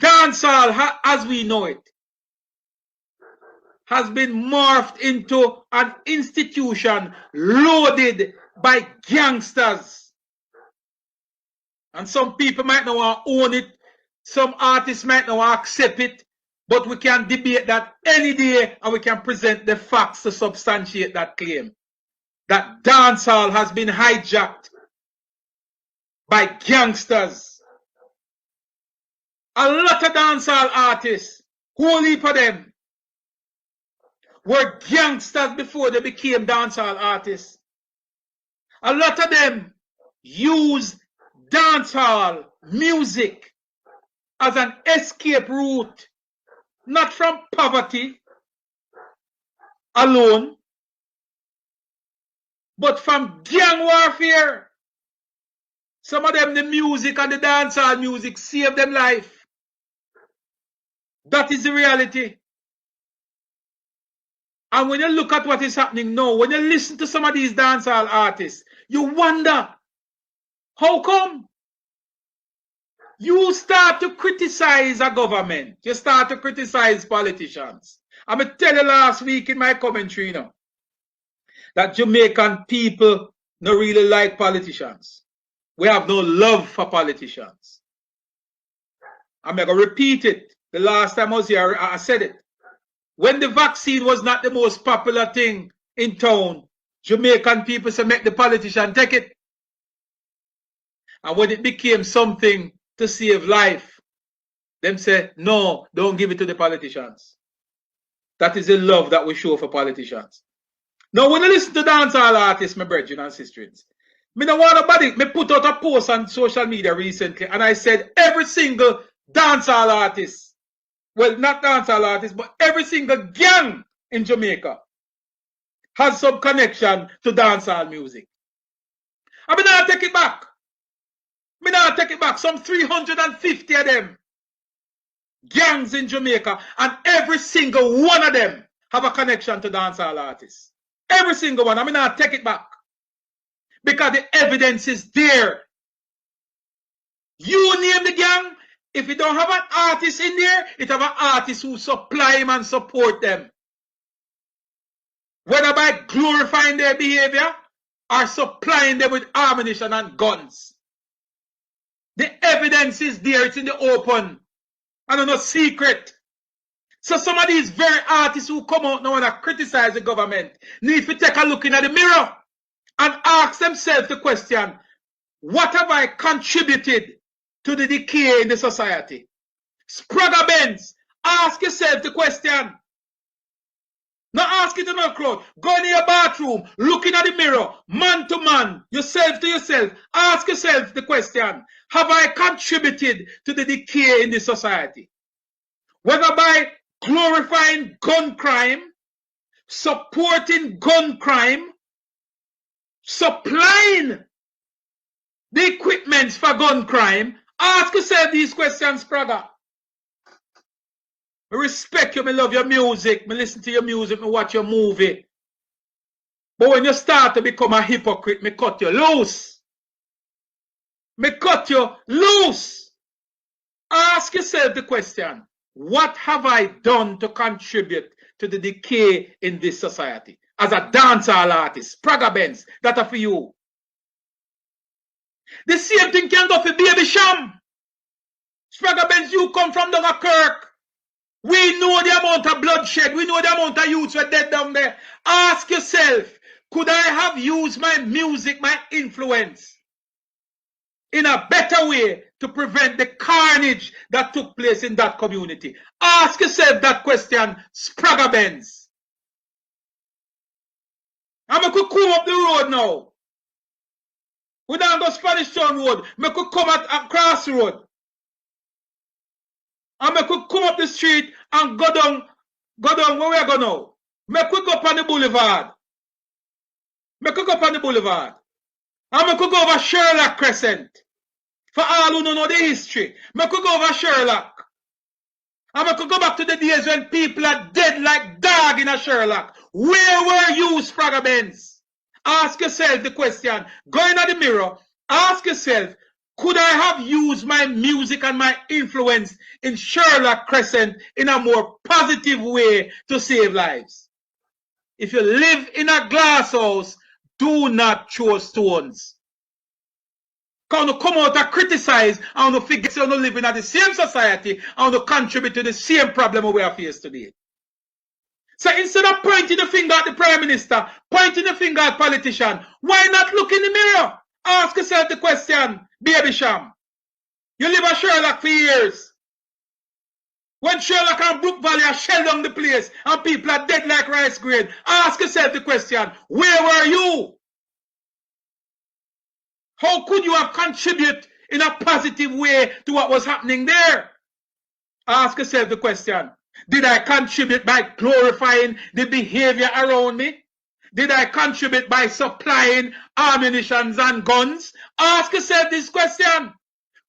dancehall, as we know it, has been morphed into an institution loaded by gangsters. And some people might not want to own it. Some artists might not want to accept it. But we can debate that any day and we can present the facts to substantiate that claim. That dancehall has been hijacked by gangsters. A lot of dancehall artists, whole heap of them, were gangsters before they became dancehall artists. A lot of them used dancehall music as an escape route, not from poverty alone, but from gang warfare. Some of them, the music and the dancehall music saved them life. That is the reality. And when you look at what is happening now, when you listen to some of these dancehall artists, you wonder, how come? You start to criticize a government. You start to criticize politicians. I'm going to tell you last week in my commentary, that Jamaican people don't really like politicians. We have no love for politicians. I'm going to repeat it. The last time I was here, I said it. When the vaccine was not the most popular thing in town, Jamaican people said, make the politician take it. And when it became something to save life, them say, no, don't give it to the politicians. That is the love that we show for politicians. Now, when I listen to dancehall artists, my brethren and sisters, me no want nobody. Me put out a post on social media recently, and I said every single dancehall artist, well, not dancehall artist, but every single gang in Jamaica has some connection to dancehall music. I mean, I'll take it back. I'll take it back. Some 350 of them gangs in Jamaica, and every single one of them have a connection to dancehall artists. Every single one. I mean, I'll take it back. Because the evidence is there. You name the gang. If you don't have an artist in there, it have an artist who supply them and support them. Whether by glorifying their behavior or supplying them with ammunition and guns. The evidence is there. It's in the open. And it's no secret. So some of these very artists who come out now and criticize the government need to take a look in the mirror and ask themselves the question, what have I contributed to the decay in the society? Spragga Benz, ask yourself the question. Not ask it in a crowd. Go in your bathroom, looking at the mirror, man to man, yourself to yourself. Ask yourself the question, have I contributed to the decay in the society? Whether by glorifying gun crime, supporting gun crime, supplying the equipment for gun crime, ask yourself these questions, Spragga. I respect you, I love your music, I listen to your music, I watch your movie. But when you start to become a hypocrite, I cut you loose. I cut you loose. Ask yourself the question, what have I done to contribute to the decay in this society? As a dancehall artist, Spragga Benz, that are for you. The same thing can go for Baby Sham. Spragga Benz, you come from Kirk. We know the amount of bloodshed. We know the amount of youths who are dead down there. Ask yourself, could I have used my music, my influence, in a better way to prevent the carnage that took place in that community? Ask yourself that question, Spragga Benz. And I could come up the road now. We don't go Spanish Town Road. I could come at a crossroad. And I could come up the street and go down where we go now. I could go up on the boulevard. I could go up on the boulevard. And I could go over Sherlock Crescent. For all who don't know the history. I could go over Sherlock. And I could go back to the days when people are dead like dog in a Sherlock. Where were you, Spragga Benz? Ask yourself the question. Go in the mirror. Ask yourself, Could I have used my music and my influence in Sherlock Crescent in a more positive way to save lives? If you live in a glass house, do not throw stones. Because you come out and criticize and you forget you live in the same society and you contribute to the same problem we are faced today. So instead of pointing the finger at the Prime Minister, pointing the finger at politician, why not look in the mirror? Ask yourself the question, Baby Sham. You live at Sherlock for years. When Sherlock and Brook Valley are shell down the place and people are dead like rice grain, ask yourself the question, where were you? How could you have contributed in a positive way to what was happening there? Ask yourself the question. Did I contribute by glorifying the behavior around me? Did I contribute by supplying ammunition and guns? Ask yourself this question.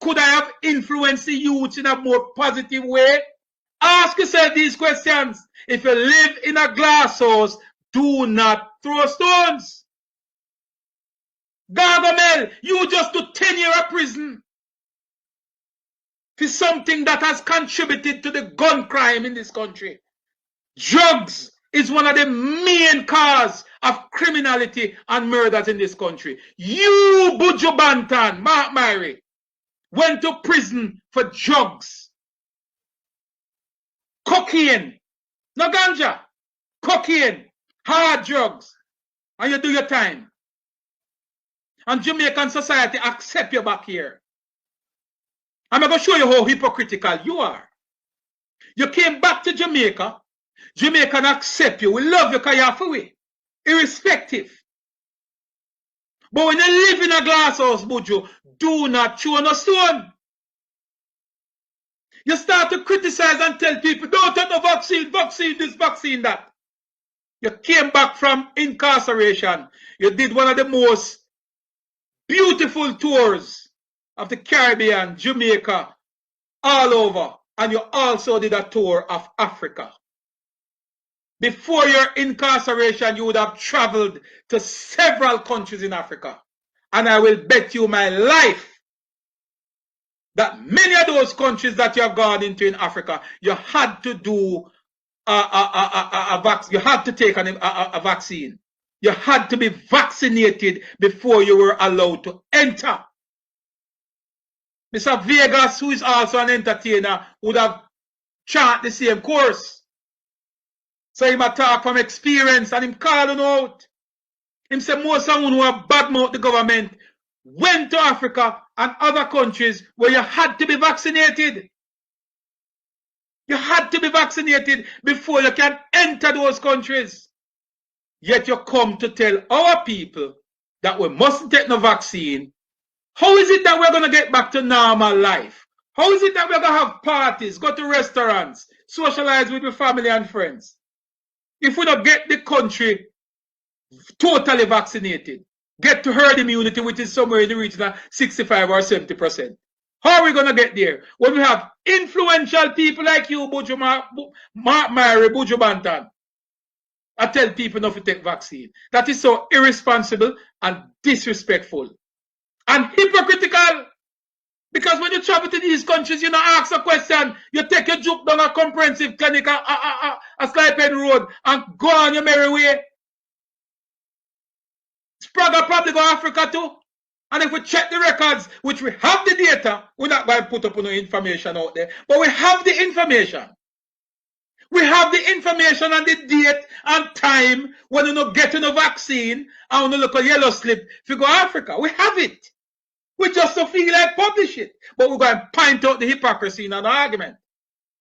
Could I have influenced the youth in a more positive way? Ask yourself these questions. If you live in a glass house, do not throw stones. Gargamel, you just do 10 years of prison for something that has contributed to the gun crime in this country. Drugs is one of the main causes of criminality and murders in this country. You, Buju Banton, Mark Myrie, went to prison for drugs. Cocaine, no ganja, cocaine, hard drugs, and you do your time. And Jamaican society accept you back here. I'm going to show you how hypocritical you are. You came back to Jamaica. Jamaican accept you. We love you because you're for we. Irrespective. But when you live in a glass house, Buju, do not chew on a stone. You start to criticize and tell people, don't take no vaccine, vaccine this, vaccine that. You came back from incarceration. You did one of the most beautiful tours of the Caribbean, Jamaica, all over. And you also did a tour of Africa. Before your incarceration, you would have traveled to several countries in Africa. And I will bet you my life that many of those countries that you have gone into in Africa, you had to do a vaccine. You had to take a vaccine. You had to be vaccinated before you were allowed to enter. Mr. Vegas, who is also an entertainer, would have charted the same course. So he might talk from experience and him calling out. Him say most someone who have badmouth the government went to Africa and other countries where you had to be vaccinated. You had to be vaccinated before you can enter those countries. Yet you come to tell our people that we mustn't take no vaccine. How is it that we're going to get back to normal life? How is it that we're going to have parties, go to restaurants, socialize with your family and friends? If we don't get the country totally vaccinated, get to herd immunity, which is somewhere in the region of 65 or 70%. How are we going to get there? When we have influential people like you, Buju Myrie, Buju Banton, I tell people not to take vaccine. That is so irresponsible and disrespectful. And hypocritical. Because when you travel to these countries, you don't ask a question. You take your juke down a comprehensive clinic, a Slipen Road, and go on your merry way. Sprague probably go to Africa too. And if we check the records, which we have the data, we're not going to put up no information out there, but we have the information. We have the information and the date and time when you not getting a vaccine and when you look at yellow slip if you go to Africa. We have it. We just don't feel like publish it. But we're going to point out the hypocrisy in an argument.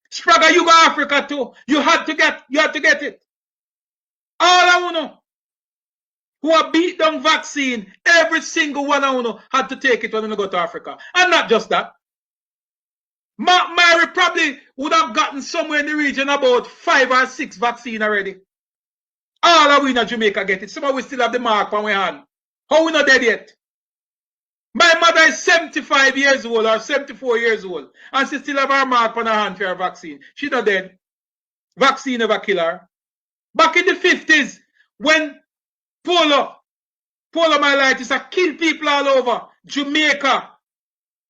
Sprague, you go to Africa too. You had to get it. All I want to know. Who are beat down vaccine, every single one of them had to take it when they go to Africa. And not just that. Mark Myrie probably would have gotten somewhere in the region about 5 or 6 vaccines already. All of we in Jamaica get it. Some of we still have the mark on our hand. How we not dead yet? My mother is 75 years old or 74 years old. And she still have her mark on her hand for her vaccine. She not dead. Vaccine never kill her. Back in the 50s, when Polo myelitis kill people all over Jamaica,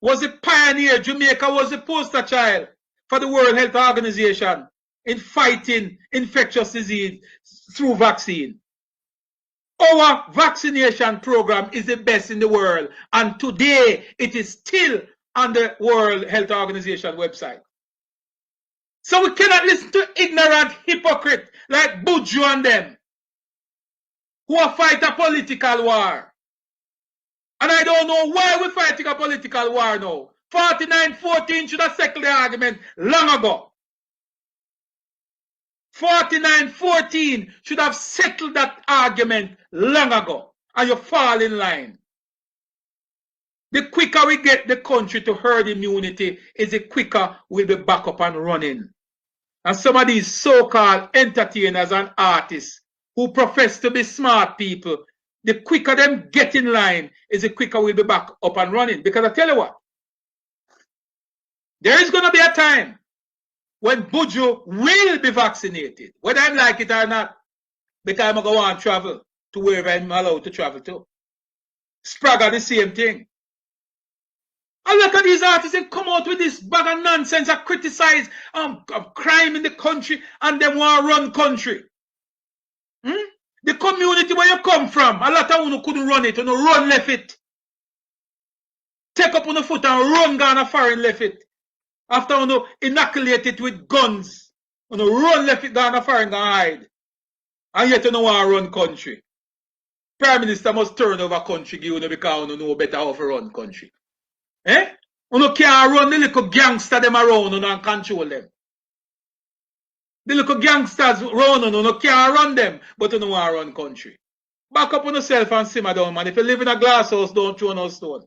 was a pioneer. Jamaica was the poster child for the World Health Organization in fighting infectious disease through vaccine. Our vaccination program is the best in the world, and today it is still on the World Health Organization website. So we cannot listen to ignorant hypocrites like Buju and them, who are fighting a political war. And I don't know why we're fighting a political war now. 49-14 should have settled the argument long ago. 49-14 should have settled that argument long ago. And you fall in line. The quicker we get the country to herd immunity, is the quicker we'll be back up and running. And some of these so-called entertainers and artists who profess to be smart people, the quicker them get in line, is the quicker we'll be back up and running. Because I tell you what, there is going to be a time when Buju will be vaccinated, whether I like it or not, because I'm going to go on travel to wherever I'm allowed to travel to. Spragga, the same thing. And look at these artists, they come out with this bag of nonsense and criticize crime in the country, and they want to run country. The community where you come from, a lot of you couldn't run it, you run left it. Take up on the foot and run Ghana foreign left it. After you inoculate it with guns, you run left it Ghana foreign and hide. And yet you don't want to run country. Prime Minister must turn over country give you because you know better how to run country. Eh? You can't run the little gangster them around and control them. The little gangsters run you can't run them, but you don't want to run country. Back up on yourself and simmer down, man. If you live in a glass house, don't throw no stone.